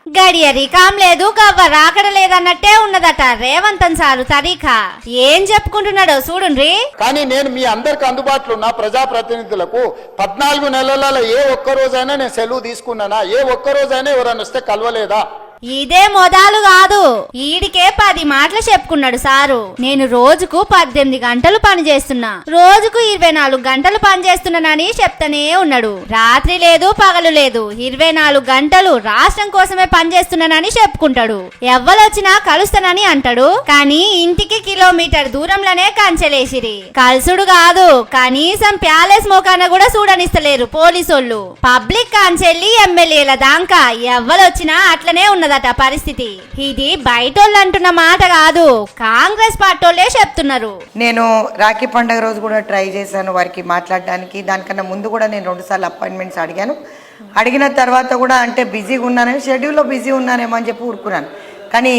గడియరి కాం లేదు గవ్వ రాకడ లేదన్నట్టే ఉన్నదట రేవంతన్ సారు తరీఖా. ఏం చెప్పుకుంటున్నాడో చూడుండ్రి. కానీ నేను మీ అందరికి అందుబాటులో ఉన్న ప్రజాప్రతినిధులకు 14 నెలలలో ఏ ఒక్క రోజైనా నేను సెలవు తీసుకున్నానా? ఏ ఒక్క రోజైనా ఎవరైనా వస్తే కలవలేదా? ఇదే మొదలు కాదు, ఈడికే 10 మాటలు చెప్పుకున్నాడు సారు. నేను రోజుకు 18 గంటలు పని చేస్తున్నా, రోజుకు 24 గంటలు పని చేస్తున్నానని చెప్తానే ఉన్నాడు. రాత్రి లేదు పగలు లేదు 24 గంటలు రాష్ట్రం కోసమే పనిచేస్తున్నానని చెప్పుకుంటాడు. ఎవ్వలొచ్చినా కలుస్తానని అంటాడు. కానీ ఇంటికి కిలోమీటర్ దూరంలోనే కంచెలేసిరి. కలుసుడు కాదు, కనీసం ప్యాలెస్ మోకాన కూడా చూడనిస్తలేరు పోలీసోళ్ళు. పబ్లిక్ కాంచెల్లి ఎమ్మెల్యేల దాకా ఎవ్వలొచ్చినా అట్లనే ఉన్నదట పరిస్థితి. ఇది బయటోళ్ళు అంటున్న మాట కాదు, కాంగ్రెస్ పార్టీలే చెప్తున్నారు. నేను రాఖీ పండుగ రోజు కూడా ట్రై చేశాను వారికి మాట్లాడడానికి. దానికన్నా ముందు కూడా నేను 2 సార్లు అపాయింట్మెంట్స్ అడిగాను. అడిగిన తర్వాత కూడా అంటే బిజీగా ఉన్నానేమో, షెడ్యూల్లో బిజీ ఉన్నానేమో అని చెప్పి ఊరుకున్నాను. కానీ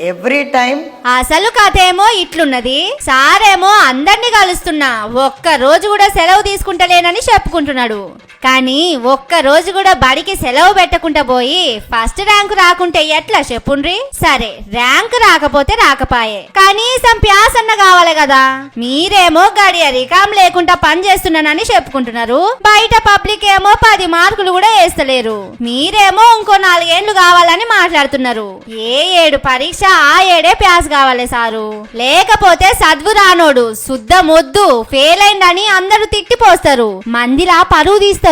ఎవ్రీ టైం అసలు కథ ఏమో ఇట్లున్నది. సారేమో అందరినీ కలుస్తున్నా, ఒక్క రోజు కూడా సెలవు తీసుకుంటలేనని చెప్పుకుంటున్నాడు. కానీ ఒక్క రోజు కూడా బడికి సెలవు పెట్టకుండా పోయి ఫస్ట్ ర్యాంకు రాకుంటే ఎట్లా చెప్పుండ్రి? సరే ర్యాంకు రాకపోతే రాకపాయే, కనీసం ప్యాసన్న కావాలి కదా. మీరేమో గడియరి కాం లేకుండా పని చేస్తున్నానని చెప్పుకుంటున్నారు. బయట పబ్లిక్ ఏమో 10 మార్కులు కూడా వేస్తలేరు. మీరేమో ఇంకో 4 ఏళ్లు కావాలని మాట్లాడుతున్నారు. ఏ 7 పరీక్ష ఆ 7 ప్యాస్ కావాలి సారు. లేకపోతే చదువు రానోడు శుద్ధ మొద్దు ఫెయిల్ అయిందని అందరూ తిట్టిపోస్తారు, మందిలా పరువు తీస్తారు.